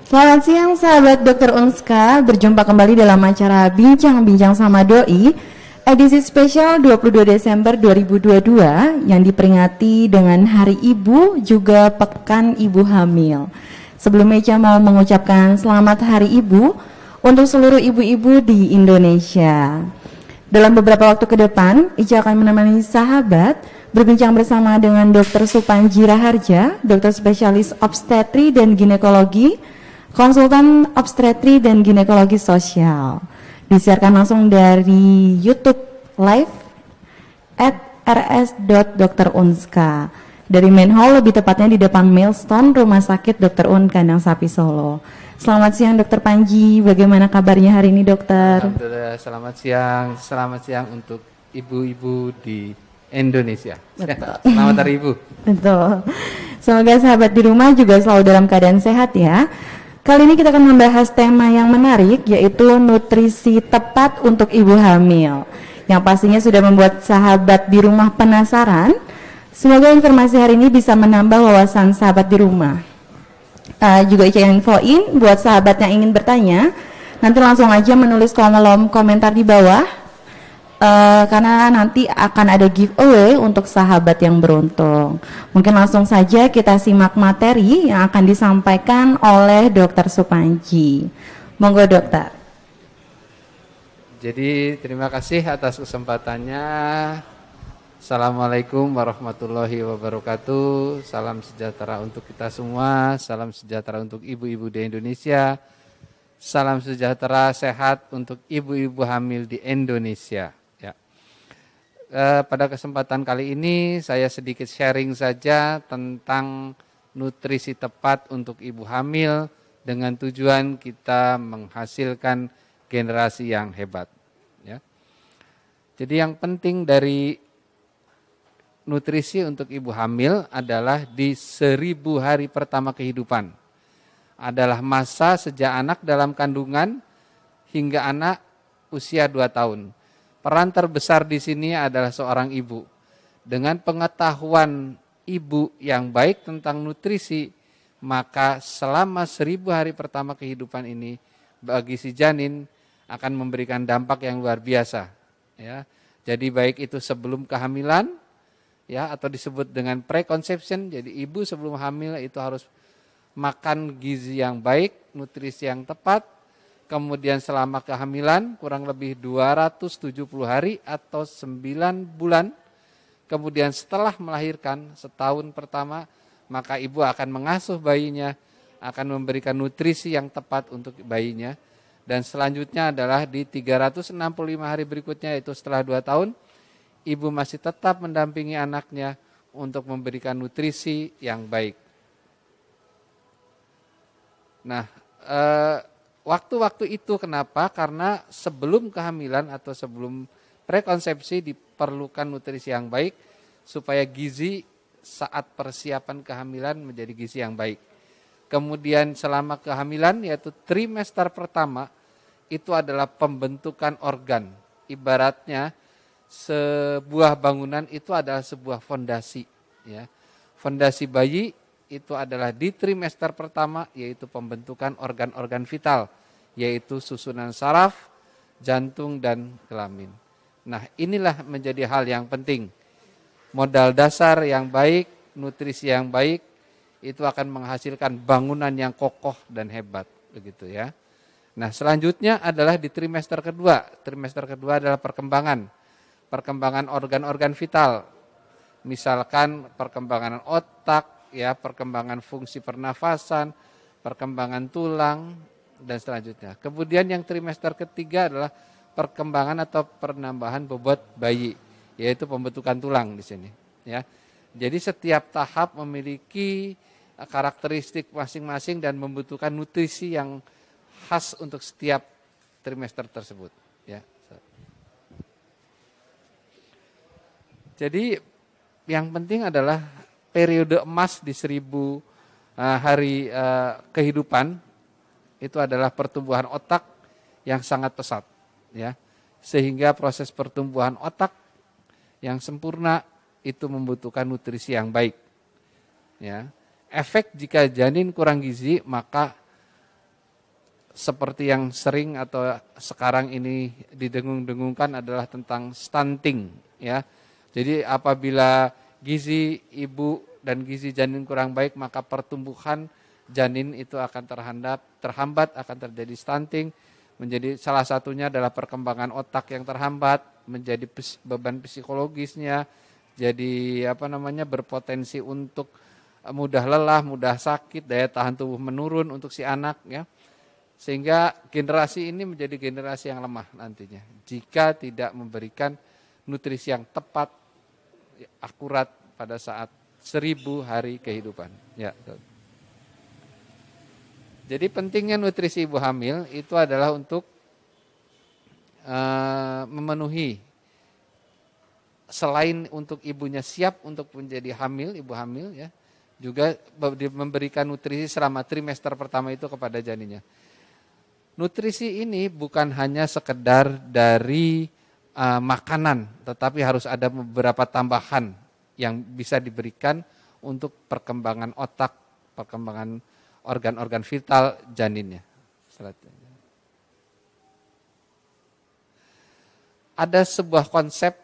Selamat siang sahabat Dr. Unska, berjumpa kembali dalam acara Bincang-Bincang sama Doi edisi spesial 22 Desember 2022 yang diperingati dengan Hari Ibu juga Pekan Ibu Hamil. Sebelumnya Ica mau mengucapkan selamat Hari Ibu untuk seluruh ibu-ibu di Indonesia. Dalam beberapa waktu ke depan, Ica akan menemani sahabat berbincang bersama dengan Dr. Supanji Raharja, dokter spesialis obstetri dan ginekologi, konsultan obstetri dan ginekologi sosial. Disiarkan langsung dari YouTube Live @rs.drunska dari main hall, lebih tepatnya di depan Milestone Rumah Sakit Dr. Un Kandang Sapi Solo. Selamat siang Dr. Panji, bagaimana kabarnya hari ini dokter? Alhamdulillah, selamat siang untuk ibu-ibu di Indonesia. Betul. Selamat Hari Ibu. Betul. Semoga sahabat di rumah juga selalu dalam keadaan sehat ya. Kali ini kita akan membahas tema yang menarik, yaitu nutrisi tepat untuk ibu hamil, yang pastinya sudah membuat sahabat di rumah penasaran. Semoga informasi hari ini bisa menambah wawasan sahabat di rumah. Juga Ica yang infoin buat sahabat yang ingin bertanya, nanti langsung aja menulis kolom komentar di bawah, karena nanti akan ada giveaway untuk sahabat yang beruntung. Mungkin langsung saja kita simak materi yang akan disampaikan oleh Dr. Supanji. Monggo dokter. Jadi terima kasih atas kesempatannya. Assalamualaikum warahmatullahi wabarakatuh. Salam sejahtera untuk kita semua. Salam sejahtera untuk ibu-ibu di Indonesia. Salam sejahtera sehat untuk ibu-ibu hamil di Indonesia. Pada kesempatan kali ini saya sedikit sharing saja tentang nutrisi tepat untuk ibu hamil dengan tujuan kita menghasilkan generasi yang hebat. Ya. Jadi yang penting dari nutrisi untuk ibu hamil adalah di 1000 hari pertama kehidupan. Adalah masa sejak anak dalam kandungan hingga anak usia 2 tahun. Peran terbesar di sini adalah seorang ibu. Dengan pengetahuan ibu yang baik tentang nutrisi, maka selama 1000 hari pertama kehidupan ini bagi si janin akan memberikan dampak yang luar biasa. Ya. Jadi baik itu sebelum kehamilan, ya, atau disebut dengan preconception. Jadi ibu sebelum hamil itu harus makan gizi yang baik, nutrisi yang tepat. Kemudian selama kehamilan kurang lebih 270 hari atau 9 bulan. Kemudian setelah melahirkan setahun pertama, maka ibu akan mengasuh bayinya, akan memberikan nutrisi yang tepat untuk bayinya. Dan selanjutnya adalah di 365 hari berikutnya, yaitu setelah 2 tahun, ibu masih tetap mendampingi anaknya untuk memberikan nutrisi yang baik. Nah, waktu-waktu itu kenapa? Karena sebelum kehamilan atau sebelum prekonsepsi diperlukan nutrisi yang baik supaya gizi saat persiapan kehamilan menjadi gizi yang baik. Kemudian selama kehamilan, yaitu trimester pertama, itu adalah pembentukan organ. Ibaratnya sebuah bangunan itu adalah sebuah fondasi. Ya. Fondasi bayi itu adalah di trimester pertama, yaitu pembentukan organ-organ vital, yaitu susunan saraf, jantung, dan kelamin. Nah, inilah menjadi hal yang penting. Modal dasar yang baik, nutrisi yang baik, itu akan menghasilkan bangunan yang kokoh dan hebat, begitu ya. Nah, selanjutnya adalah di trimester kedua. Trimester kedua adalah perkembangan organ-organ vital. Misalkan perkembangan otak, ya, perkembangan fungsi pernafasan, perkembangan tulang, dan selanjutnya. Kemudian yang trimester ketiga adalah perkembangan atau penambahan bobot bayi, yaitu pembentukan tulang di sini. Ya. Jadi setiap tahap memiliki karakteristik masing-masing dan membutuhkan nutrisi yang khas untuk setiap trimester tersebut. Ya. Jadi yang penting adalah periode emas di 1000 hari kehidupan itu adalah pertumbuhan otak yang sangat pesat, ya. Sehingga proses pertumbuhan otak yang sempurna itu membutuhkan nutrisi yang baik. Ya. Efek jika janin kurang gizi, maka seperti yang sering atau sekarang ini didengung-dengungkan adalah tentang stunting, ya. Jadi apabila gizi ibu dan gizi janin kurang baik, maka pertumbuhan janin itu akan terhambat, akan terjadi stunting. Menjadi salah satunya adalah perkembangan otak yang terhambat, menjadi beban psikologisnya, jadi berpotensi untuk mudah lelah, mudah sakit, daya tahan tubuh menurun untuk si anak, ya. Sehingga generasi ini menjadi generasi yang lemah nantinya jika tidak memberikan nutrisi yang tepat, akurat pada saat 1000 hari kehidupan. Ya. Jadi pentingnya nutrisi ibu hamil itu adalah untuk memenuhi, selain untuk ibunya siap untuk menjadi hamil, ibu hamil, ya, juga memberikan nutrisi selama trimester pertama itu kepada janinnya. Nutrisi ini bukan hanya sekedar dari makanan, tetapi harus ada beberapa tambahan yang bisa diberikan untuk perkembangan otak, perkembangan organ-organ vital janinnya. Ada sebuah konsep,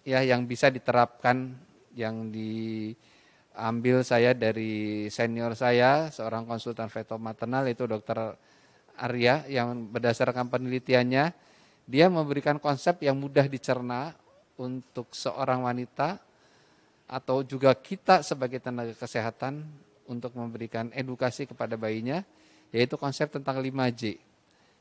ya, yang bisa diterapkan, yang diambil saya dari senior saya, seorang konsultan feto-maternal, itu Dr. Arya, yang berdasarkan penelitiannya, dia memberikan konsep yang mudah dicerna untuk seorang wanita atau juga kita sebagai tenaga kesehatan untuk memberikan edukasi kepada bayinya, yaitu konsep tentang 5J,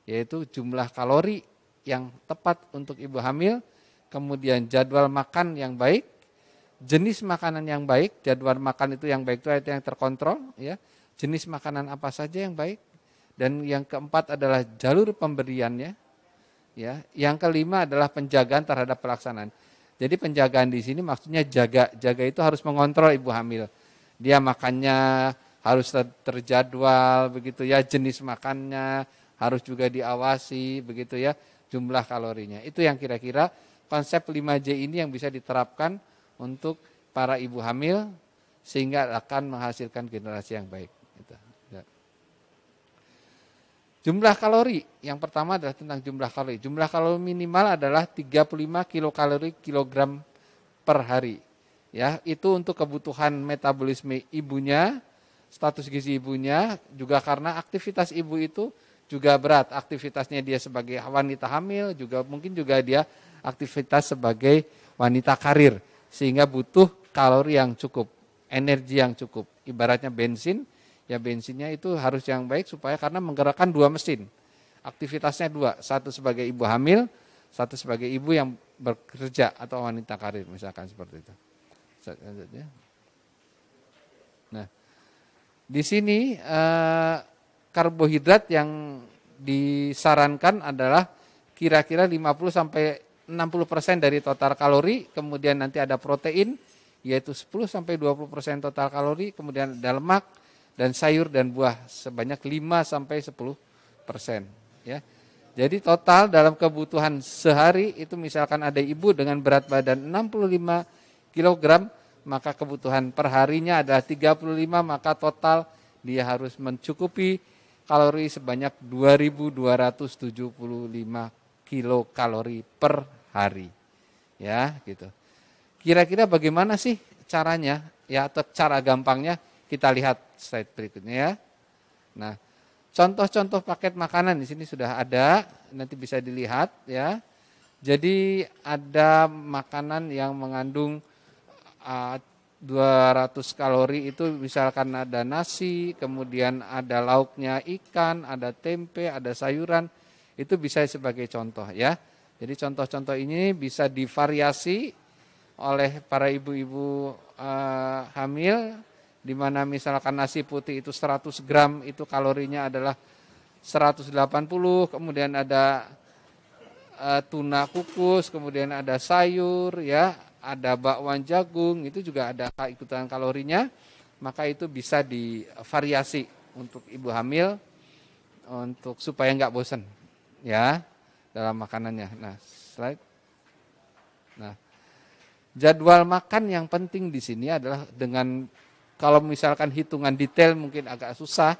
yaitu jumlah kalori yang tepat untuk ibu hamil, kemudian jadwal makan yang baik, jenis makanan yang baik. Jadwal makan itu yang baik itu yang terkontrol, ya. Jenis makanan apa saja yang baik, dan yang keempat adalah jalur pemberiannya, ya. Yang kelima adalah penjagaan terhadap pelaksanaan. Jadi penjagaan di sini maksudnya jaga itu harus mengontrol ibu hamil. Dia makannya harus terjadwal, begitu ya, jenis makannya harus juga diawasi, begitu ya, jumlah kalorinya. Itu yang kira-kira konsep 5J ini yang bisa diterapkan untuk para ibu hamil sehingga akan menghasilkan generasi yang baik. Gitu. Ya. Jumlah kalori, yang pertama adalah tentang jumlah kalori. Jumlah kalori minimal adalah 35 kilokalori kilogram per hari. Ya, itu untuk kebutuhan metabolisme ibunya, status gizi ibunya, juga karena aktivitas ibu itu juga berat. Aktivitasnya dia sebagai wanita hamil, juga mungkin juga dia aktivitas sebagai wanita karir, sehingga butuh kalori yang cukup, energi yang cukup. Ibaratnya bensin, ya bensinnya itu harus yang baik supaya karena menggerakkan 2 mesin. Aktivitasnya 2, satu sebagai ibu hamil, satu sebagai ibu yang bekerja atau wanita karir, misalkan seperti itu. Nah, di sini karbohidrat yang disarankan adalah kira-kira 50-60% dari total kalori, kemudian nanti ada protein yaitu 10-20% total kalori, kemudian ada lemak dan sayur dan buah sebanyak 5-10%, ya. Jadi total dalam kebutuhan sehari itu misalkan ada ibu dengan berat badan 65 kg, maka kebutuhan perharinya adalah 35, maka total dia harus mencukupi kalori sebanyak 2.275 kilokalori per hari. Ya, gitu. Kira-kira bagaimana sih caranya? Ya, atau cara gampangnya kita lihat slide berikutnya, ya. Nah, contoh-contoh paket makanan di sini sudah ada, nanti bisa dilihat, ya. Jadi ada makanan yang mengandung 200 kalori itu misalkan ada nasi, kemudian ada lauknya ikan, ada tempe, ada sayuran, itu bisa sebagai contoh, ya. Jadi contoh-contoh ini bisa divariasi oleh para ibu-ibu hamil, di mana misalkan nasi putih itu 100 gram itu kalorinya adalah 180, kemudian ada tuna kukus, kemudian ada sayur, ya. Ada bakwan jagung, itu juga ada ikutan kalorinya, maka itu bisa divariasi untuk ibu hamil untuk supaya nggak bosan, ya, dalam makanannya. Nah, slide. Nah, jadwal makan yang penting di sini adalah dengan, kalau misalkan hitungan detail mungkin agak susah,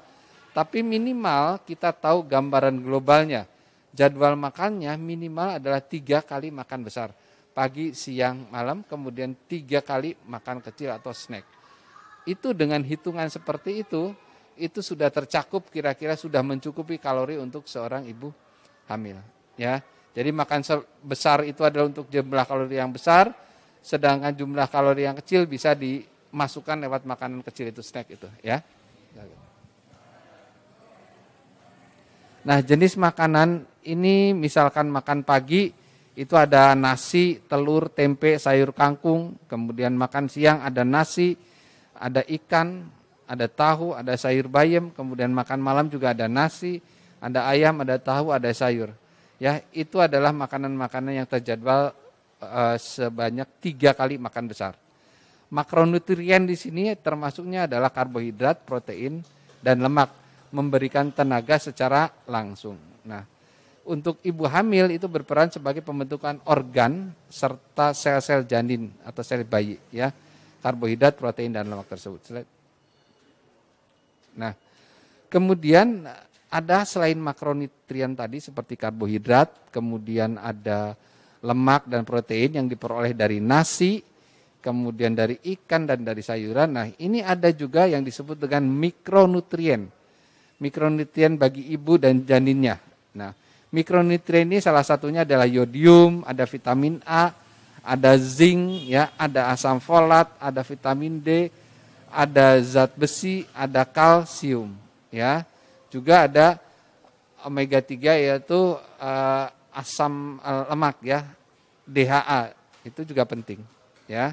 Tapi minimal kita tahu gambaran globalnya. Jadwal makannya minimal adalah 3 kali makan besar. Pagi, siang, malam, kemudian 3 kali makan kecil atau snack. Itu dengan hitungan seperti itu sudah tercakup, kira-kira sudah mencukupi kalori untuk seorang ibu hamil. Ya, jadi makan besar itu adalah untuk jumlah kalori yang besar, sedangkan jumlah kalori yang kecil bisa dimasukkan lewat makanan kecil itu, snack itu. Ya. Nah, jenis makanan ini misalkan makan pagi itu ada nasi, telur, tempe, sayur kangkung. Kemudian makan siang ada nasi, ada ikan, ada tahu, ada sayur bayam. Kemudian makan malam juga ada nasi, ada ayam, ada tahu, ada sayur. Ya, itu adalah makanan-makanan yang terjadwal sebanyak 3 kali makan besar. Makronutrien di sini termasuknya adalah karbohidrat, protein, dan lemak, memberikan tenaga secara langsung. Nah, untuk ibu hamil itu berperan sebagai pembentukan organ serta sel-sel janin atau sel bayi, ya. Karbohidrat, protein, dan lemak tersebut. Nah, kemudian ada selain makronutrien tadi seperti karbohidrat, kemudian ada lemak dan protein yang diperoleh dari nasi, kemudian dari ikan dan dari sayuran. Nah, ini ada juga yang disebut dengan mikronutrien. Mikronutrien bagi ibu dan janinnya. Nah, mikronutrien ini salah satunya adalah yodium, ada vitamin A, ada zinc, ya, ada asam folat, ada vitamin D, ada zat besi, ada kalsium, ya. Juga ada omega 3 yaitu asam lemak, ya, DHA, itu juga penting, ya.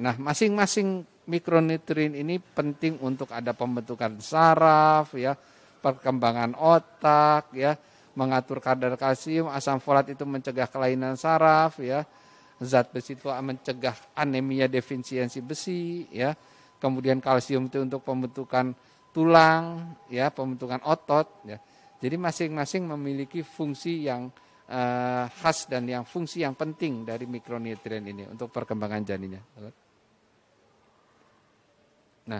Nah, masing-masing mikronutrien ini penting untuk ada pembentukan saraf, ya, perkembangan otak, ya, mengatur kadar kalsium, asam folat itu mencegah kelainan saraf, ya, zat besi itu mencegah anemia defisiensi besi, ya, kemudian kalsium itu untuk pembentukan tulang, ya, pembentukan otot, ya. Jadi masing-masing memiliki fungsi yang khas dan yang fungsi yang penting dari mikronutrien ini untuk perkembangan janinnya. Nah,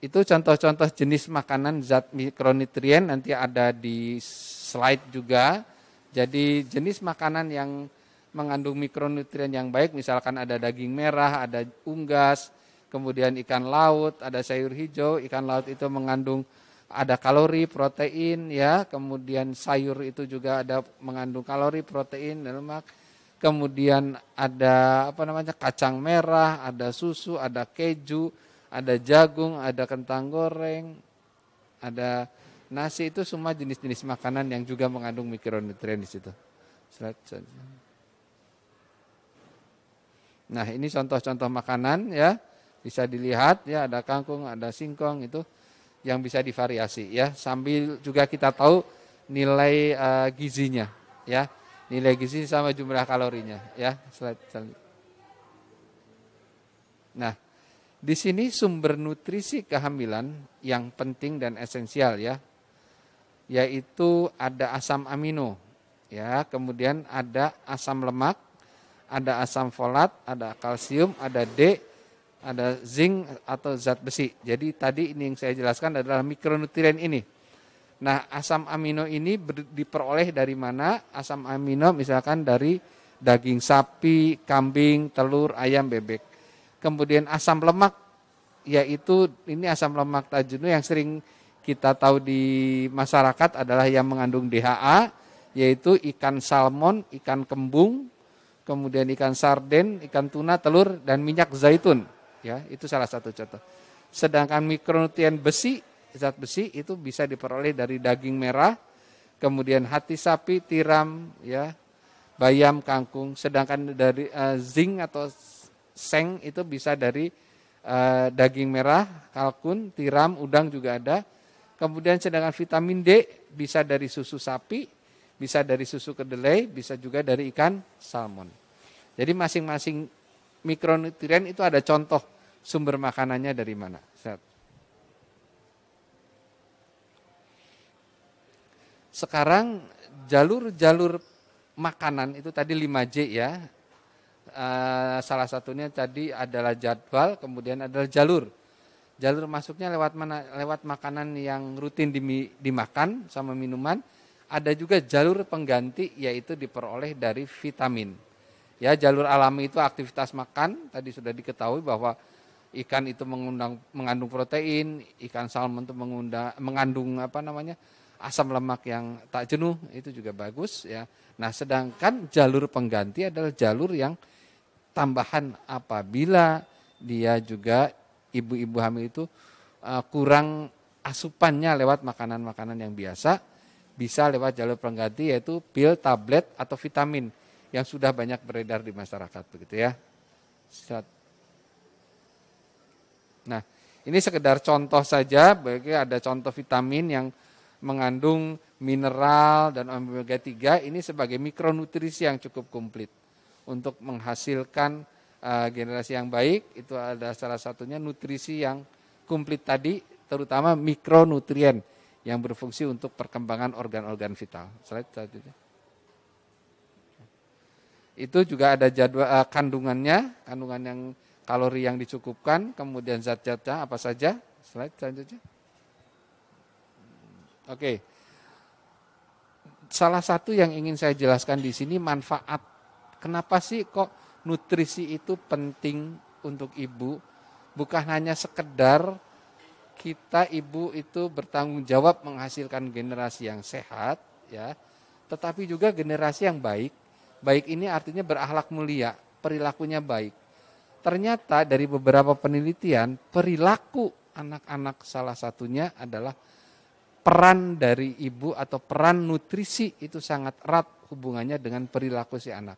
itu contoh-contoh jenis makanan zat mikronutrien nanti ada di slide juga. Jadi jenis makanan yang mengandung mikronutrien yang baik, misalkan ada daging merah, ada unggas, kemudian ikan laut, ada sayur hijau. Ikan laut itu mengandung ada kalori, protein, ya. Kemudian sayur itu juga ada mengandung kalori, protein, dan lemak. Kemudian ada kacang merah, ada susu, ada keju, ada jagung, ada kentang goreng, ada nasi, itu semua jenis-jenis makanan yang juga mengandung mikronutrien di situ. Nah, ini contoh-contoh makanan, ya. Bisa dilihat, ya, ada kangkung, ada singkong, itu yang bisa divariasi, ya. Sambil juga kita tahu nilai gizinya, ya. Nilai gizi sama jumlah kalorinya, ya. Nah, di sini sumber nutrisi kehamilan yang penting dan esensial, ya, yaitu ada asam amino, ya, kemudian ada asam lemak, ada asam folat, ada kalsium, ada D, ada zinc atau zat besi. Jadi tadi ini yang saya jelaskan adalah mikronutrien ini. Nah, asam amino ini diperoleh dari mana? Asam amino misalkan dari daging sapi, kambing, telur, ayam, bebek. Kemudian asam lemak, yaitu ini asam lemak tajunu yang sering kita tahu di masyarakat adalah yang mengandung DHA, yaitu ikan salmon, ikan kembung, kemudian ikan sarden, ikan tuna, telur, dan minyak zaitun. Ya, itu salah satu contoh. Sedangkan mikronutrien besi, zat besi itu bisa diperoleh dari daging merah, kemudian hati sapi, tiram, ya, bayam, kangkung. Sedangkan dari zinc atau seng itu bisa dari daging merah, kalkun, tiram, udang juga ada. Kemudian sedangkan vitamin D bisa dari susu sapi, bisa dari susu kedelai, bisa juga dari ikan salmon. Jadi masing-masing mikronutrien itu ada contoh sumber makanannya dari mana. Sekarang jalur-jalur makanan itu tadi 5J, ya. Salah satunya tadi adalah jadwal, kemudian adalah jalur. Jalur masuknya lewat mana? Lewat makanan yang rutin dimakan sama minuman. Ada juga jalur pengganti, yaitu diperoleh dari vitamin. Ya, jalur alami itu aktivitas makan. Tadi sudah diketahui bahwa ikan itu mengandung protein, ikan salmon itu mengandung asam lemak yang tak jenuh, itu juga bagus ya. Nah, sedangkan jalur pengganti adalah jalur yang tambahan apabila dia juga ibu-ibu hamil itu kurang asupannya lewat makanan-makanan yang biasa, bisa lewat jalur pengganti yaitu pil, tablet atau vitamin yang sudah banyak beredar di masyarakat begitu ya. Nah, ini sekedar contoh saja, bagi ada contoh vitamin yang mengandung mineral dan omega 3 ini sebagai mikronutrisi yang cukup komplit untuk menghasilkan generasi yang baik. Itu ada salah satunya nutrisi yang komplit tadi, terutama mikronutrien yang berfungsi untuk perkembangan organ-organ vital. Slide selanjutnya. Itu juga ada jadwal kandungan yang kalori yang dicukupkan, kemudian zat-zatnya apa saja. Slide selanjutnya. Oke. Salah satu yang ingin saya jelaskan di sini manfaat. Kenapa sih kok nutrisi itu penting untuk ibu? Bukan hanya sekedar kita ibu itu bertanggung jawab menghasilkan generasi yang sehat ya, tetapi juga generasi yang baik. Baik ini artinya berakhlak mulia, perilakunya baik. Ternyata dari beberapa penelitian, perilaku anak-anak salah satunya adalah peran dari ibu atau peran nutrisi itu sangat erat hubungannya dengan perilaku si anak.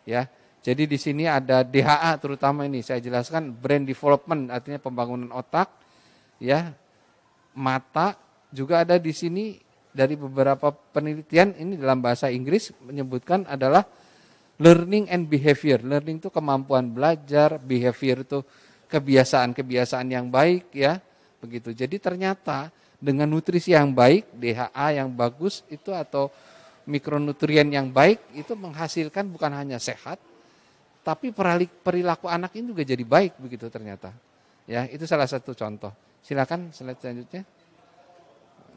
Ya. Jadi di sini ada DHA terutama ini saya jelaskan, brain development artinya pembangunan otak, ya, mata juga ada di sini. Dari beberapa penelitian ini dalam bahasa Inggris menyebutkan adalah learning and behavior. Learning itu kemampuan belajar, behavior itu kebiasaan-kebiasaan yang baik ya, begitu. Jadi ternyata dengan nutrisi yang baik, DHA yang bagus itu atau mikronutrien yang baik itu menghasilkan bukan hanya sehat, tapi perilaku anak ini juga jadi baik begitu ternyata. Ya, itu salah satu contoh. Silakan slide selanjutnya.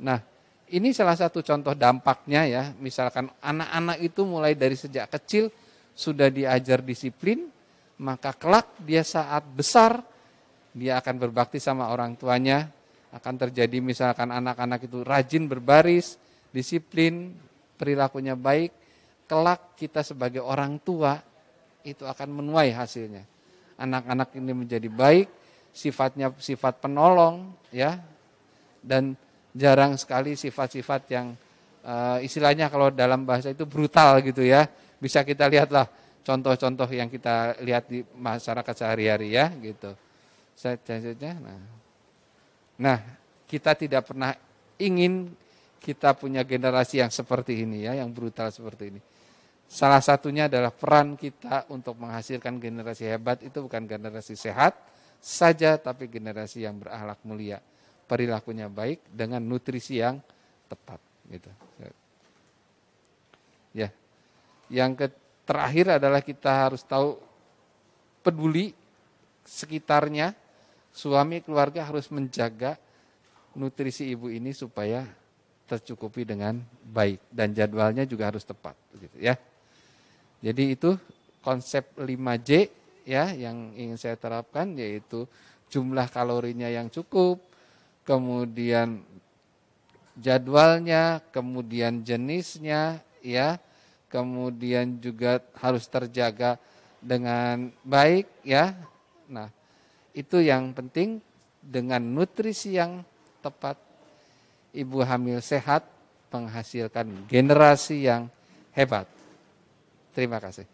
Nah, ini salah satu contoh dampaknya ya. Misalkan anak-anak itu mulai dari sejak kecil sudah diajar disiplin, maka kelak dia saat besar dia akan berbakti sama orang tuanya. Akan terjadi misalkan anak-anak itu rajin berbaris, disiplin, perilakunya baik. Kelak kita sebagai orang tua itu akan menuai hasilnya. Anak-anak ini menjadi baik, sifatnya sifat penolong ya, dan jarang sekali sifat-sifat yang istilahnya kalau dalam bahasa itu brutal gitu ya. Bisa kita lihatlah contoh-contoh yang kita lihat di masyarakat sehari-hari ya gitu. Selanjutnya, nah kita tidak pernah ingin kita punya generasi yang seperti ini ya, yang brutal seperti ini. Salah satunya adalah peran kita untuk menghasilkan generasi hebat itu bukan generasi sehat saja, tapi generasi yang berakhlak mulia, perilakunya baik dengan nutrisi yang tepat. Gitu. Ya, yang terakhir adalah kita harus tahu peduli sekitarnya, suami keluarga harus menjaga nutrisi ibu ini supaya tercukupi dengan baik dan jadwalnya juga harus tepat. Begitu ya. Jadi itu konsep 5J ya yang ingin saya terapkan, yaitu jumlah kalorinya yang cukup, kemudian jadwalnya, kemudian jenisnya ya, kemudian juga harus terjaga dengan baik ya. Nah, itu yang penting. Dengan nutrisi yang tepat, ibu hamil sehat menghasilkan generasi yang hebat. Terima kasih.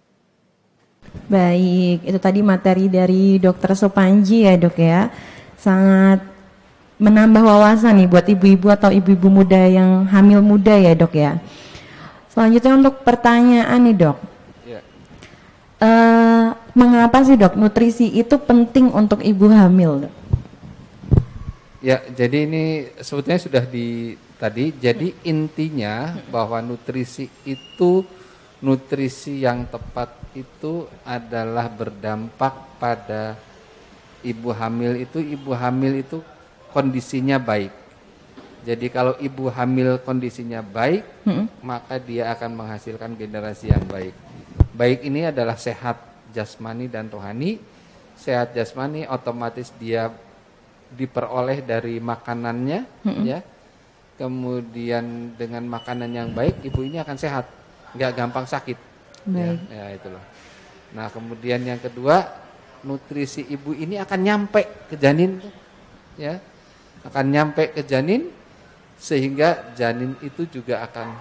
Baik, itu tadi materi dari Dr. Sopanji ya dok ya. Sangat menambah wawasan nih buat ibu-ibu atau ibu-ibu muda yang hamil muda ya dok ya. Selanjutnya untuk pertanyaan nih dok. Ya. Mengapa sih dok nutrisi itu penting untuk ibu hamil dok? Ya, jadi ini sebetulnya sudah tadi. Jadi intinya bahwa nutrisi yang tepat itu adalah berdampak pada ibu hamil itu kondisinya baik. Jadi kalau ibu hamil kondisinya baik, maka dia akan menghasilkan generasi yang baik. Baik ini adalah sehat jasmani dan rohani. Sehat jasmani otomatis dia diperoleh dari makanannya, ya. Kemudian dengan makanan yang baik, ibu ini akan sehat, nggak gampang sakit. Ya itu loh. Nah kemudian yang kedua, nutrisi ibu ini akan nyampe ke janin, ya, akan nyampe ke janin. Sehingga janin itu juga akan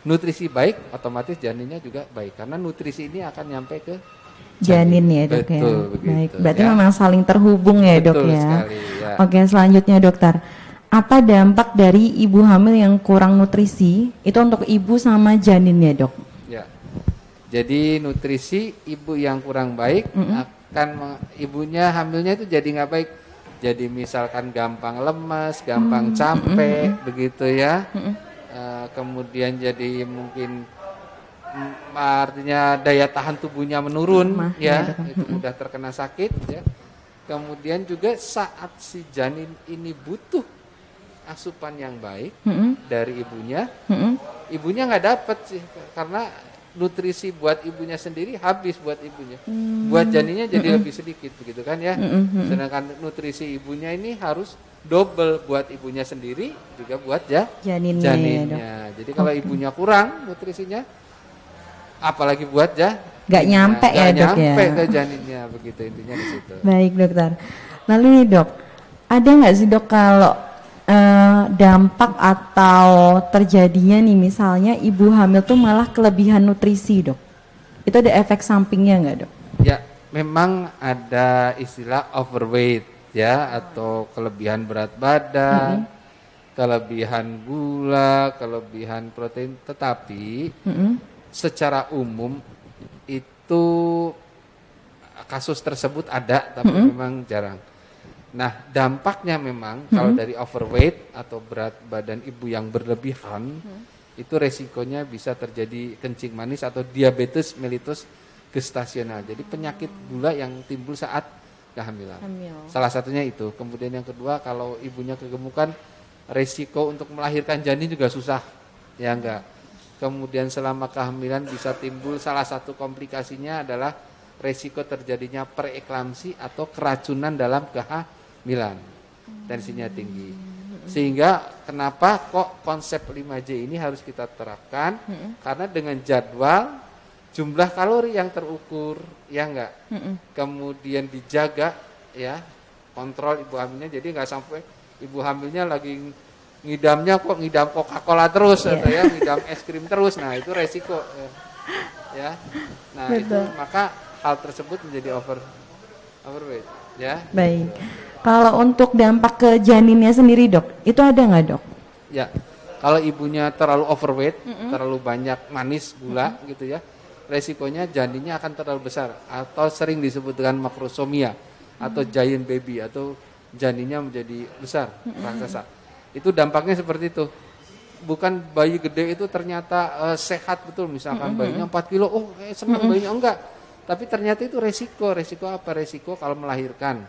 nutrisi baik, otomatis janinnya juga baik karena nutrisi ini akan nyampe ke janin ya dok. Betul, ya. Begitu, baik, berarti ya. memang saling terhubung ya dok. Betul ya. Sekali, ya. Oke, selanjutnya dokter, apa dampak dari ibu hamil yang kurang nutrisi itu untuk ibu sama janin ya dok? Ya, jadi nutrisi ibu yang kurang baik akan ibunya hamilnya itu jadi nggak baik. Jadi misalkan gampang lemas, gampang capek, begitu ya. Kemudian jadi mungkin artinya daya tahan tubuhnya menurun, ya, itu mudah terkena sakit, ya. Kemudian juga saat si janin ini butuh asupan yang baik dari ibunya, ibunya nggak dapat sih karena nutrisi buat ibunya sendiri habis buat ibunya, buat janinnya jadi lebih sedikit begitu kan ya. Sedangkan nutrisi ibunya ini harus double buat ibunya sendiri juga buat janinnya. Ya, jadi kalau ibunya kurang nutrisinya, apalagi buat nggak nyampe ya dok ya. Nyampe ke janinnya begitu intinya di situ. Baik dokter. Lalu nih dok, ada nggak sih dok kalau dampak atau terjadinya nih misalnya ibu hamil tuh malah kelebihan nutrisi dok, itu ada efek sampingnya nggak dok? Ya memang ada istilah overweight ya, atau kelebihan berat badan, kelebihan gula, kelebihan protein, tetapi secara umum itu kasus tersebut ada tapi memang jarang. Nah dampaknya memang kalau dari overweight atau berat badan ibu yang berlebihan itu resikonya bisa terjadi kencing manis atau diabetes mellitus gestasional. Jadi penyakit gula yang timbul saat kehamilan. Salah satunya itu. Kemudian yang kedua, kalau ibunya kegemukan, resiko untuk melahirkan janin juga susah, ya enggak. Kemudian selama kehamilan bisa timbul salah satu komplikasinya adalah resiko terjadinya preeklamsi atau keracunan dalam kehamilan, tensinya tinggi. Sehingga kenapa kok konsep 5J ini harus kita terapkan? Karena dengan jadwal, jumlah kalori yang terukur, ya enggak, kemudian dijaga, ya, kontrol ibu hamilnya, jadi enggak sampai ibu hamilnya lagi ngidamnya kok ngidam Coca-Cola terus atau ya ngidam es krim terus, nah itu resiko, ya. Nah itu maka hal tersebut menjadi overweight, ya. Baik. Kalau untuk dampak ke janinnya sendiri dok, itu ada nggak dok? Ya, kalau ibunya terlalu overweight, terlalu banyak manis gula gitu ya, resikonya janinnya akan terlalu besar atau sering disebut dengan makrosomia atau giant baby atau janinnya menjadi besar, raksasa. Itu dampaknya seperti itu. Bukan bayi gede itu ternyata sehat betul, misalkan bayinya 4 kilo, oh senang bayinya, enggak. Tapi ternyata itu resiko apa? Resiko kalau melahirkan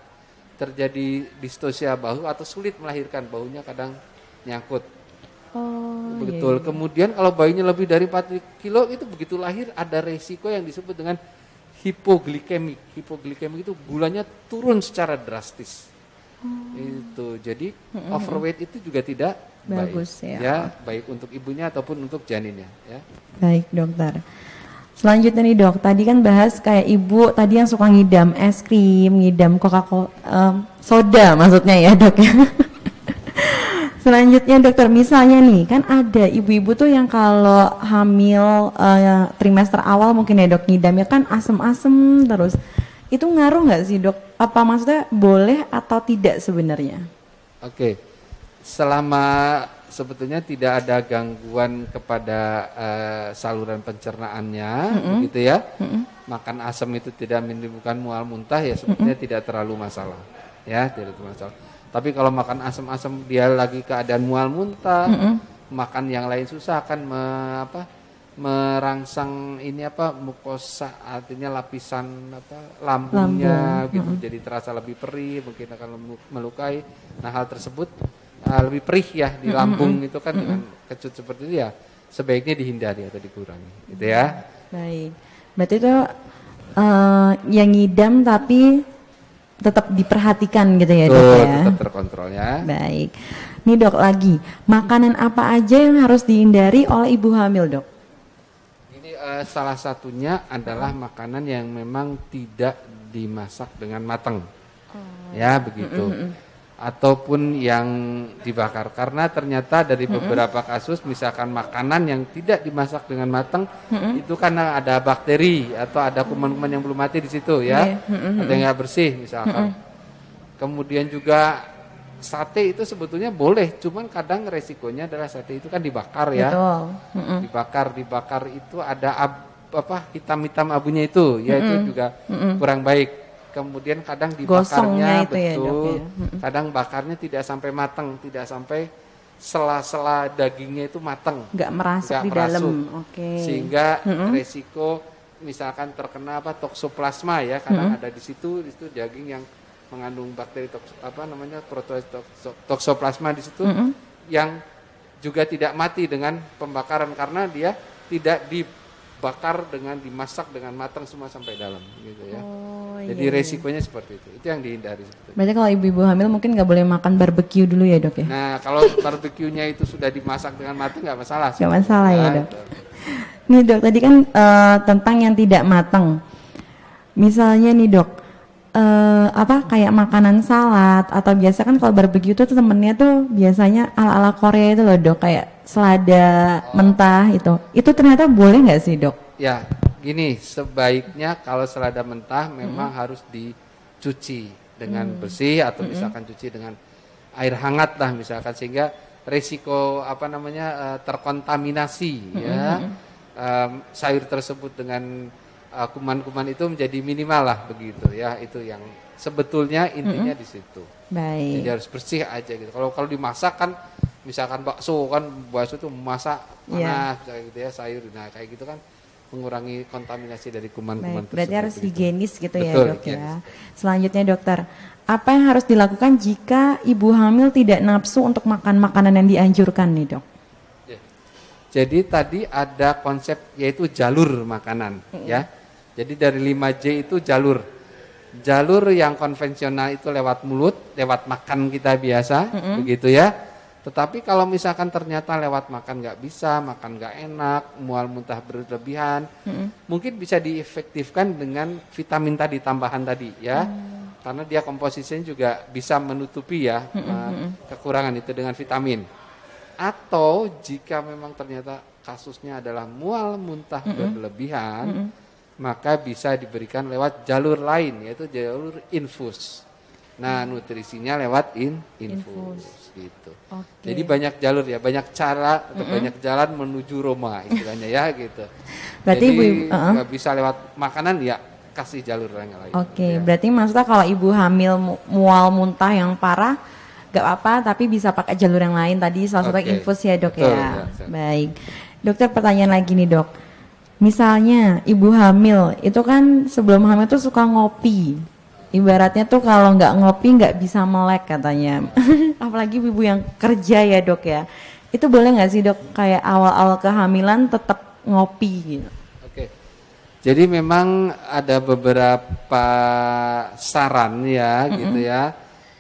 terjadi distosia bahu atau sulit melahirkan, bahunya kadang nyangkut. Betul. Kemudian kalau bayinya lebih dari 4 kilo itu begitu lahir ada resiko yang disebut dengan hipoglikemik. Hipoglikemik itu gulanya turun secara drastis. Itu jadi overweight itu juga tidak bagus baik, ya, baik untuk ibunya ataupun untuk janinnya, ya. Baik dokter. Selanjutnya nih dok, tadi kan bahas kayak ibu tadi yang suka ngidam es krim, ngidam Coca-Cola, soda maksudnya ya dok ya. Selanjutnya dokter, misalnya nih kan ada ibu-ibu tuh yang kalau hamil trimester awal mungkin ya dok, ngidamnya kan asem-asem terus. Itu ngaruh nggak sih dok? Apa maksudnya boleh atau tidak sebenarnya? Oke, selama sebetulnya tidak ada gangguan kepada saluran pencernaannya, begitu ya. Makan asam itu tidak menimbulkan mual muntah ya, sebetulnya tidak terlalu masalah, ya tidak terlalu masalah. Tapi kalau makan asam-asam dia lagi keadaan mual muntah, makan yang lain susah akan merangsang ini apa mukosa, artinya lapisan apa lambungnya gitu, jadi terasa lebih perih, mungkin akan melukai. Nah hal tersebut lebih perih ya di lambung itu kan dengan kecut seperti itu ya sebaiknya dihindari atau dikurangi gitu ya. Baik, berarti itu yang ngidam tapi tetap diperhatikan gitu ya dok ya. Tetap terkontrol ya. Baik, nih dok lagi, makanan apa aja yang harus dihindari oleh ibu hamil dok? Ini salah satunya adalah makanan yang memang tidak dimasak dengan matang, ya begitu. Ataupun yang dibakar, karena ternyata dari beberapa kasus misalkan makanan yang tidak dimasak dengan matang itu karena ada bakteri atau ada kuman-kuman yang belum mati di situ ya, atau yang nggak bersih misalkan. Kemudian juga sate itu sebetulnya boleh, cuman kadang resikonya adalah sate itu kan dibakar ya. Dibakar itu ada hitam-hitam abunya itu, ya itu juga kurang baik. Kemudian kadang dibakarnya betul, kadang bakarnya tidak sampai matang, tidak sampai sela-sela dagingnya itu matang, nggak merasuk di dalam, sehingga resiko misalkan terkena toksoplasma ya, kadang ada di situ daging yang mengandung bakteri toksoplasma di situ, yang juga tidak mati dengan pembakaran karena dia tidak dibakar dengan dimasak dengan matang semua sampai dalam gitu ya. Jadi resikonya seperti itu yang dihindari. Berarti kalau ibu-ibu hamil mungkin nggak boleh makan barbeque dulu ya dok ya? Nah kalau barbeque-nya itu sudah dimasak dengan matang nggak masalah. Nggak masalah ya dok. Nih dok tadi kan tentang yang tidak matang. Misalnya nih dok, kayak makanan salad atau biasa kan kalau barbeque itu temennya tuh biasanya ala-ala Korea itu loh dok, kayak selada mentah itu ternyata boleh nggak sih dok? Ya gini, sebaiknya kalau selada mentah memang harus dicuci dengan bersih atau misalkan cuci dengan air hangat lah misalkan, sehingga resiko terkontaminasi ya sayur tersebut dengan kuman-kuman itu menjadi minimal lah begitu ya. Itu yang sebetulnya intinya di situ. Baik. Jadi harus bersih aja gitu. Kalau dimasak kan misalkan bakso itu masak panas gitu ya, sayur kayak gitu kan mengurangi kontaminasi dari kuman-kuman tersebut. Berarti harus higienis gitu. Betul, ya dok ya. Selanjutnya dokter, apa yang harus dilakukan jika ibu hamil tidak nafsu untuk makan makanan yang dianjurkan nih dok? Jadi tadi ada konsep yaitu jalur makanan ya. Jadi dari 5J itu jalur. Jalur yang konvensional itu lewat mulut, lewat makan kita biasa, begitu ya. Tetapi kalau misalkan ternyata lewat makan nggak bisa, makan nggak enak, mual muntah berlebihan, mungkin bisa diefektifkan dengan vitamin tadi, tambahan tadi ya. Karena dia komposisinya juga bisa menutupi ya kekurangan itu dengan vitamin. Atau jika memang ternyata kasusnya adalah mual muntah berlebihan, maka bisa diberikan lewat jalur lain, yaitu jalur infus. Nah nutrisinya lewat infus gitu. Jadi banyak jalur ya, banyak cara atau banyak jalan menuju Roma istilahnya ya gitu. Berarti jadi nggak bisa lewat makanan ya, kasih jalur yang lain. Ya. Berarti maksudnya kalau ibu hamil mual muntah yang parah gak apa-apa, tapi bisa pakai jalur yang lain tadi, salah satu infus ya dok. Betul, ya. Baik dokter, pertanyaan lagi nih dok, misalnya ibu hamil itu kan sebelum hamil tuh suka ngopi. Ibaratnya tuh kalau nggak ngopi nggak bisa melek katanya. Apalagi ibu yang kerja ya dok ya. Itu boleh nggak sih dok kayak awal-awal kehamilan tetap ngopi gitu? Jadi memang ada beberapa saran ya gitu ya.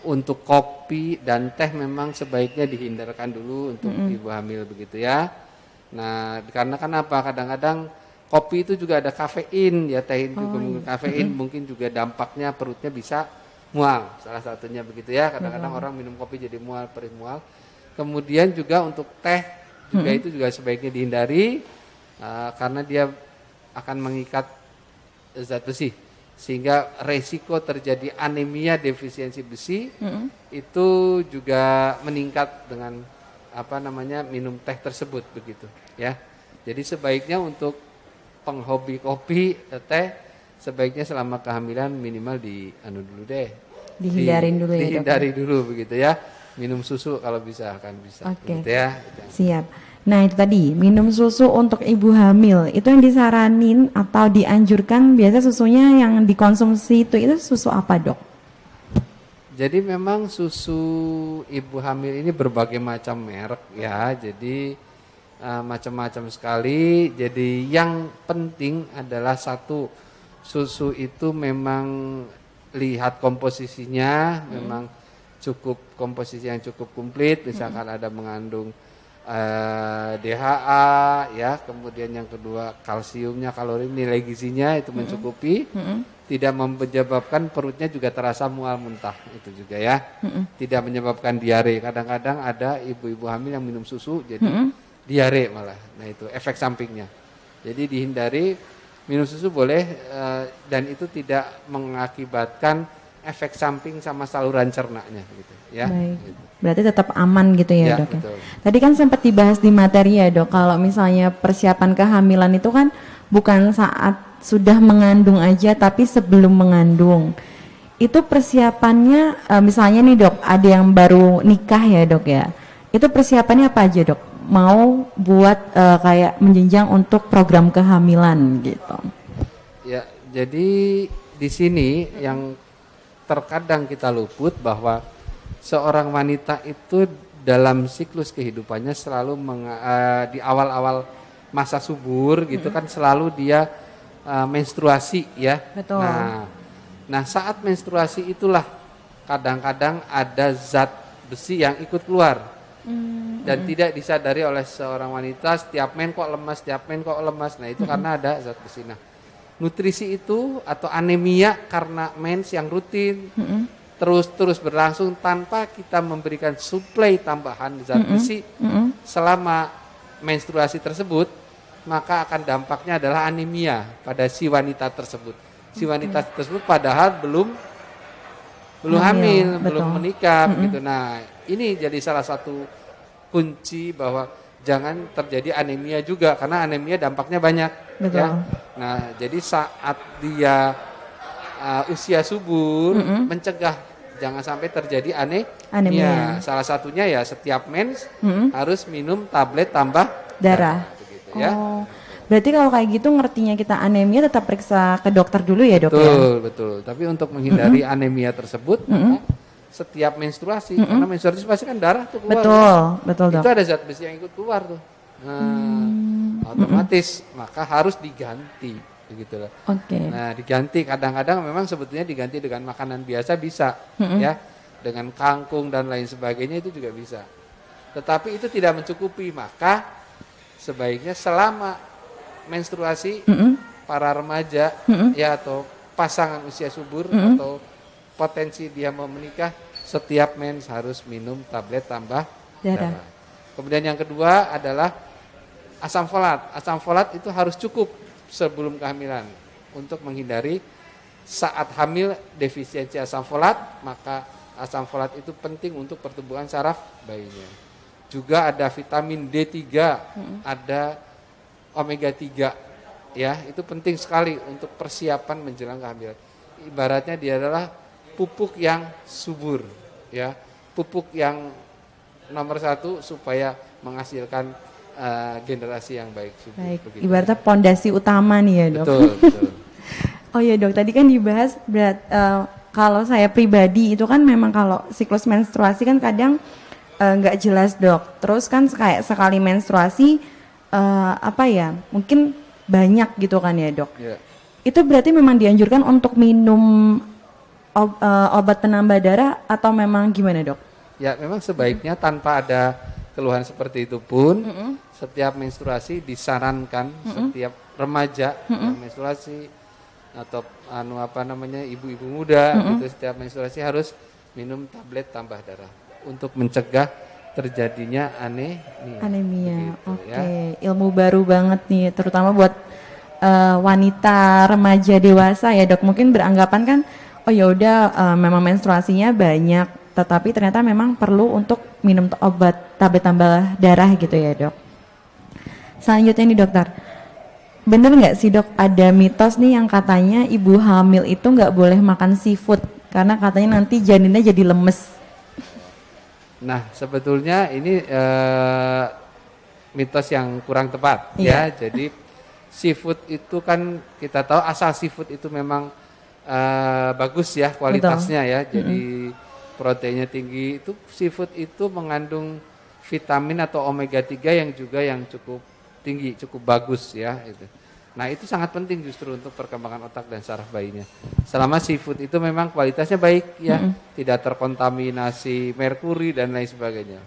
Untuk kopi dan teh memang sebaiknya dihindarkan dulu untuk ibu hamil begitu ya. Nah karena kan kadang-kadang kopi itu juga ada kafein ya, teh juga mengandung kafein, mungkin juga dampaknya perutnya bisa mual, salah satunya begitu ya. Kadang-kadang orang minum kopi jadi mual, perih mual. Kemudian juga untuk teh juga itu juga sebaiknya dihindari karena dia akan mengikat zat besi, sehingga resiko terjadi anemia defisiensi besi itu juga meningkat dengan minum teh tersebut begitu ya. Jadi sebaiknya untuk penghobi kopi, teh, sebaiknya selama kehamilan minimal dihindarin dulu ya. Dihindari dulu begitu ya. minum susu kalau bisa akan bisa. Oke. Gitu ya. Siap. Nah itu tadi minum susu untuk ibu hamil itu yang disaranin atau dianjurkan biasa susunya yang dikonsumsi itu susu apa dok? Jadi memang susu ibu hamil ini berbagai macam merek ya. Jadi macam-macam sekali. Jadi yang penting adalah satu, susu itu memang lihat komposisinya, memang cukup komposisi yang cukup komplit. Misalkan ada mengandung DHA ya, kemudian yang kedua kalsiumnya, kalori, nilai gizinya itu mencukupi, tidak menyebabkan perutnya juga terasa mual muntah itu juga ya, tidak menyebabkan diare. Kadang-kadang ada ibu-ibu hamil yang minum susu jadi diare malah, nah itu efek sampingnya. Jadi dihindari, minum susu boleh dan itu tidak mengakibatkan efek samping sama saluran cernanya gitu ya. Baik. Gitu. Berarti tetap aman gitu ya dok ya. Betul. Tadi kan sempat dibahas di materi ya dok, kalau misalnya persiapan kehamilan itu kan bukan saat sudah mengandung aja tapi sebelum mengandung. Itu persiapannya misalnya nih dok, ada yang baru nikah ya dok ya. Itu persiapannya apa aja dok? Mau buat kayak menjenjang untuk program kehamilan gitu. Ya, jadi di sini yang terkadang kita luput bahwa seorang wanita itu dalam siklus kehidupannya selalu di awal-awal masa subur gitu kan selalu dia menstruasi ya. Betul. Nah saat menstruasi itulah kadang-kadang ada zat besi yang ikut keluar dan tidak disadari oleh seorang wanita. Setiap men kok lemas, nah itu karena ada zat besi. Nah nutrisi itu atau anemia karena mens yang rutin terus berlangsung tanpa kita memberikan suplai tambahan zat besi selama menstruasi tersebut, maka akan dampaknya adalah anemia pada si wanita tersebut. Si wanita tersebut padahal belum hamil, belum menikah begitu. Nah, ini jadi salah satu kunci bahwa jangan terjadi anemia juga, karena anemia dampaknya banyak. Betul. Ya. Nah, jadi saat dia usia subur, mencegah jangan sampai terjadi anemia. Salah satunya ya setiap mens harus minum tablet tambah darah. Begitu, ya. Berarti kalau kayak gitu ngertinya kita anemia tetap periksa ke dokter dulu ya dok ya? Betul. Tapi untuk menghindari anemia tersebut, setiap menstruasi, karena menstruasi pasti kan darah tuh keluar. Betul dok. Itu ada zat besi yang ikut keluar tuh. Nah, otomatis maka harus diganti, begitu loh. Nah, diganti kadang-kadang memang sebetulnya diganti dengan makanan biasa bisa, ya, dengan kangkung dan lain sebagainya itu juga bisa. Tetapi itu tidak mencukupi, maka sebaiknya selama menstruasi para remaja ya atau pasangan usia subur atau potensi dia mau menikah, setiap mens harus minum tablet tambah darah. Kemudian yang kedua adalah asam folat. Asam folat itu harus cukup sebelum kehamilan untuk menghindari saat hamil defisiensi asam folat, maka asam folat itu penting untuk pertumbuhan saraf bayinya. Juga ada vitamin D3, ada omega 3 ya, itu penting sekali untuk persiapan menjelang kehamilan. Ibaratnya dia adalah pupuk yang subur ya, pupuk yang nomor 1 supaya menghasilkan generasi yang baik. Subur, baik, begitu. Ibaratnya pondasi utama nih ya dok. Betul. Oh ya dok, tadi kan dibahas kalau saya pribadi itu kan memang kalau siklus menstruasi kan kadang nggak jelas dok. Terus kan kayak sekali menstruasi mungkin banyak gitu kan ya dok. Itu berarti memang dianjurkan untuk minum obat penambah darah atau memang gimana dok? Ya memang sebaiknya tanpa ada keluhan seperti itu pun setiap menstruasi disarankan setiap remaja yang menstruasi atau ibu-ibu muda gitu, setiap menstruasi harus minum tablet tambah darah untuk mencegah terjadinya anemia. Oke. Ya. Ilmu baru banget nih, terutama buat wanita remaja dewasa ya dok. Mungkin beranggapan kan, oh ya udah memang menstruasinya banyak, tetapi ternyata memang perlu untuk minum obat tablet tambah darah gitu ya dok. Selanjutnya nih dokter, bener nggak sih dok ada mitos nih yang katanya ibu hamil itu nggak boleh makan seafood karena katanya nanti janinnya jadi lemes? Nah, sebetulnya ini mitos yang kurang tepat Iya. ya. Jadi seafood itu kan kita tahu asal seafood itu memang bagus ya kualitasnya ya. Jadi proteinnya tinggi. Itu seafood itu mengandung vitamin atau omega 3 yang juga yang cukup tinggi, cukup bagus ya itu. Nah, itu sangat penting justru untuk perkembangan otak dan saraf bayinya. Selama seafood itu memang kualitasnya baik ya, tidak terkontaminasi merkuri dan lain sebagainya.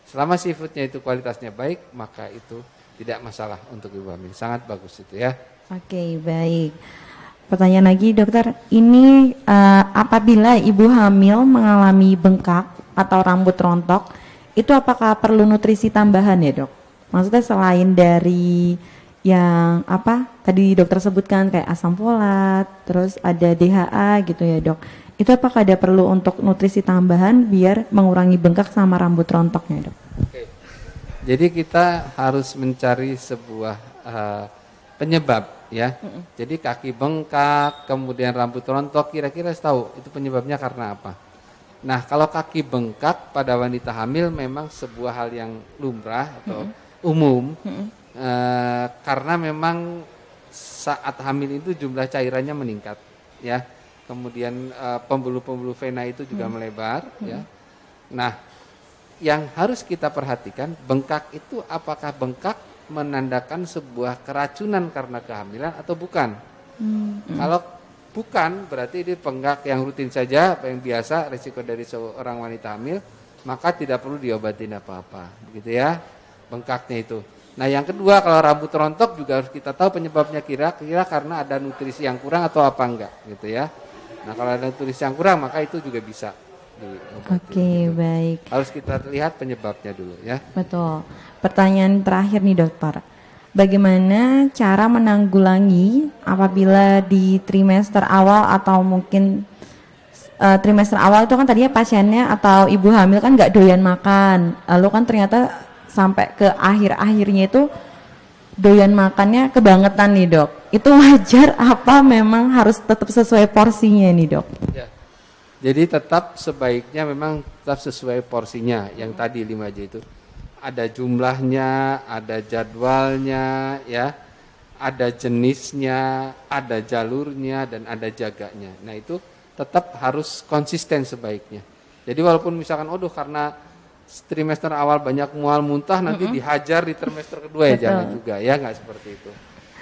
Selama seafoodnya itu kualitasnya baik, maka itu tidak masalah untuk ibu hamil. Sangat bagus itu ya. Oke, baik. Pertanyaan lagi dokter, ini apabila ibu hamil mengalami bengkak atau rambut rontok, itu apakah perlu nutrisi tambahan ya dok? Maksudnya selain dari yang apa tadi dokter sebutkan kayak asam folat, terus ada DHA gitu ya dok. Itu apakah ada perlu untuk nutrisi tambahan biar mengurangi bengkak sama rambut rontoknya dok? Oke. Jadi kita harus mencari sebuah penyebab ya. Jadi kaki bengkak, kemudian rambut rontok, kira-kira tahu itu penyebabnya karena apa? Nah, kalau kaki bengkak pada wanita hamil memang sebuah hal yang lumrah atau umum. Karena memang saat hamil itu jumlah cairannya meningkat ya, kemudian pembuluh-pembuluh vena itu juga melebar ya. Nah, yang harus kita perhatikan bengkak itu apakah bengkak menandakan sebuah keracunan karena kehamilan atau bukan. Kalau bukan berarti ini bengkak yang rutin saja, yang biasa risiko dari seorang wanita hamil, maka tidak perlu diobatin apa-apa begitu ya bengkaknya itu. Nah, yang kedua, kalau rambut rontok juga harus kita tahu penyebabnya kira-kira karena ada nutrisi yang kurang atau apa enggak gitu ya. Nah, kalau ada nutrisi yang kurang maka itu juga bisa diobati. Oke, gitu. baik. Harus kita lihat penyebabnya dulu ya. Betul. Pertanyaan terakhir nih dokter. Bagaimana cara menanggulangi apabila di trimester awal atau mungkin trimester awal itu kan tadinya pasiennya atau ibu hamil kan nggak doyan makan. Lalu kan ternyata sampai ke akhir-akhirnya itu doyan makannya kebangetan nih dok. Itu wajar apa memang harus tetap sesuai porsinya nih dok? Ya. Jadi tetap sebaiknya memang tetap sesuai porsinya yang tadi 5J itu. Ada jumlahnya, ada jadwalnya ya, ada jenisnya, ada jalurnya dan ada jaganya. Nah, itu tetap harus konsisten sebaiknya. Jadi walaupun misalkan karena trimester awal banyak mual muntah nanti dihajar di trimester kedua ya jangan juga ya, nggak seperti itu.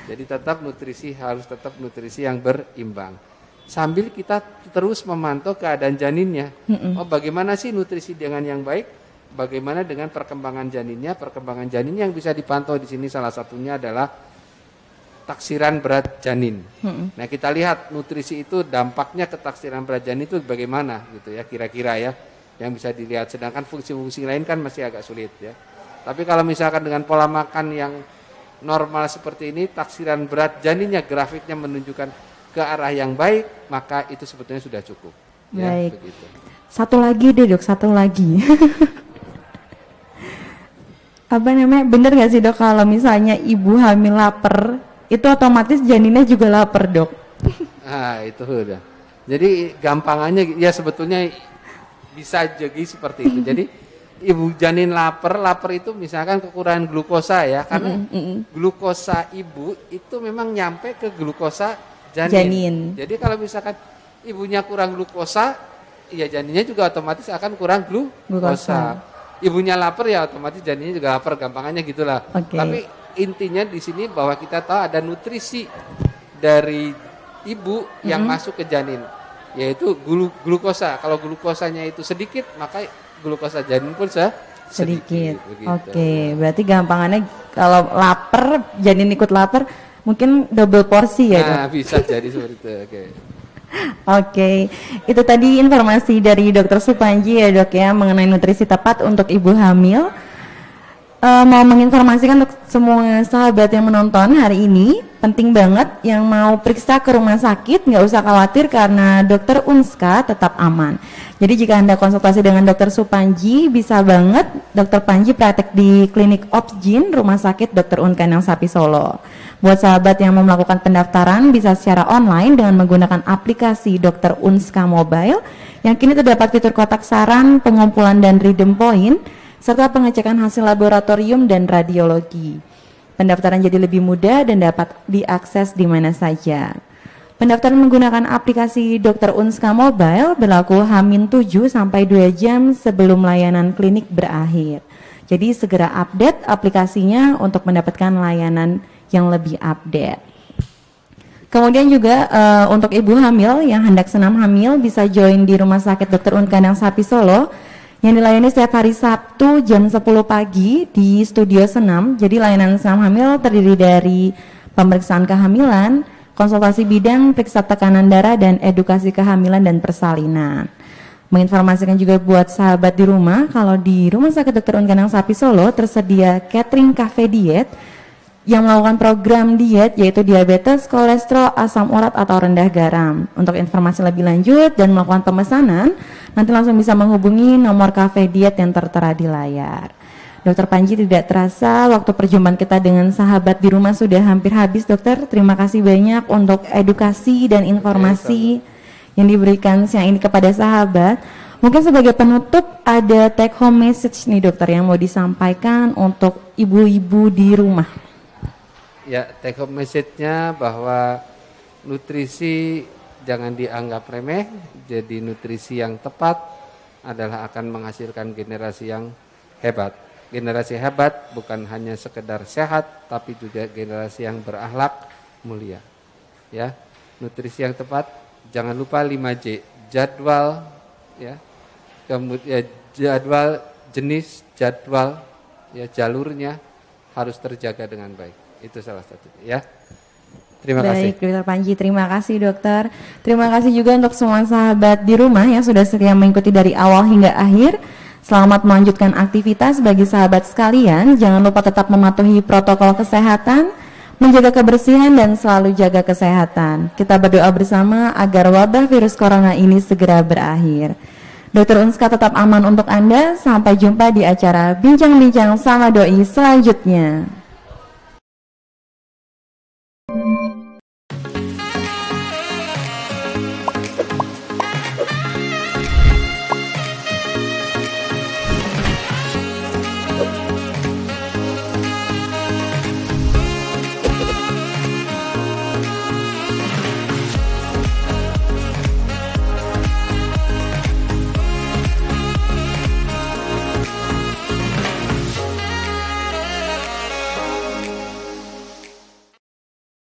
Jadi tetap nutrisi harus tetap nutrisi yang berimbang. Sambil kita terus memantau keadaan janinnya. Oh, bagaimana sih nutrisi dengan yang baik? Bagaimana dengan perkembangan janinnya? Perkembangan janin yang bisa dipantau di sini salah satunya adalah taksiran berat janin. Nah, kita lihat nutrisi itu dampaknya ke taksiran berat janin itu bagaimana gitu ya kira-kira ya. Yang bisa dilihat, sedangkan fungsi-fungsi lain kan masih agak sulit ya. Tapi kalau misalkan dengan pola makan yang normal seperti ini, taksiran berat janinnya grafiknya menunjukkan ke arah yang baik, maka itu sebetulnya sudah cukup. Baik. Ya, begitu. Satu lagi deh dok, satu lagi. Apa namanya, bener gak sih dok kalau misalnya ibu hamil lapar, itu otomatis janinnya juga lapar dok? Nah, itu udah. Jadi gampangannya ya sebetulnya bisa jadi seperti itu. Jadi ibu janin lapar itu misalkan kekurangan glukosa ya, karena glukosa ibu itu memang nyampe ke glukosa janin. Jadi kalau misalkan ibunya kurang glukosa, ya janinnya juga otomatis akan kurang glukosa. Ibunya lapar ya otomatis janinnya juga lapar, gampangannya gitulah. Tapi intinya di sini bahwa kita tahu ada nutrisi dari ibu yang masuk ke janin, yaitu glukosa. Kalau glukosanya itu sedikit, maka glukosa janin pun sedikit. Oke, berarti gampangannya kalau lapar, janin ikut lapar, mungkin double porsi ya dok? Nah, bisa jadi seperti itu. Oke, itu tadi informasi dari Dokter Supanji ya dok ya mengenai nutrisi tepat untuk ibu hamil. mau menginformasikan untuk semua sahabat yang menonton hari ini, penting banget yang mau periksa ke rumah sakit nggak usah khawatir karena dokter Unska tetap aman. Jadi jika Anda konsultasi dengan dokter Supanji, bisa banget dokter Panji praktek di klinik Opsgin Rumah Sakit Dr. Un Kanang Sapi Solo. Buat sahabat yang mau melakukan pendaftaran bisa secara online dengan menggunakan aplikasi Dokter Unska Mobile yang kini terdapat fitur kotak saran, pengumpulan dan redeem point, serta pengecekan hasil laboratorium dan radiologi. Pendaftaran jadi lebih mudah dan dapat diakses di mana saja. Pendaftaran menggunakan aplikasi Dr. Unska Mobile berlaku H-7 sampai 2 jam sebelum layanan klinik berakhir. Jadi segera update aplikasinya untuk mendapatkan layanan yang lebih update. Kemudian juga untuk ibu hamil yang hendak senam hamil bisa join di Rumah Sakit Dr. Un Kanang Sapi Solo yang dilayani setiap hari Sabtu jam 10 pagi di studio senam. Jadi layanan senam hamil terdiri dari pemeriksaan kehamilan, konsultasi bidang, periksa tekanan darah, dan edukasi kehamilan dan persalinan. Menginformasikan juga buat sahabat di rumah, kalau di Rumah Sakit Dr. Un Kanang Sapi Solo tersedia catering cafe diet yang melakukan program diet yaitu diabetes, kolesterol, asam urat atau rendah garam. Untuk informasi lebih lanjut dan melakukan pemesanan, nanti langsung bisa menghubungi nomor cafe diet yang tertera di layar. Dokter Panji, tidak terasa waktu perjumpaan kita dengan sahabat di rumah sudah hampir habis, dokter. Terima kasih banyak untuk edukasi dan informasi yang diberikan siang ini kepada sahabat. Mungkin sebagai penutup ada take home message nih dokter yang mau disampaikan untuk ibu-ibu di rumah. Ya, take home message-nya bahwa nutrisi jangan dianggap remeh, jadi nutrisi yang tepat adalah akan menghasilkan generasi yang hebat. Generasi hebat bukan hanya sekedar sehat, tapi juga generasi yang berakhlak mulia. Ya, nutrisi yang tepat, jangan lupa 5J, jadwal, ya, kemudian jadwal jenis, jadwal, ya, jalurnya harus terjaga dengan baik. Itu salah satunya, ya. Terima kasih. Baik, Dokter Panji, terima kasih dokter. Terima kasih juga untuk semua sahabat di rumah yang sudah setia mengikuti dari awal hingga akhir. Selamat melanjutkan aktivitas bagi sahabat sekalian. Jangan lupa tetap mematuhi protokol kesehatan, menjaga kebersihan dan selalu jaga kesehatan. Kita berdoa bersama agar wabah virus corona ini segera berakhir. Dokter Unska tetap aman untuk Anda. Sampai jumpa di acara Bincang-Bincang sama Doi selanjutnya.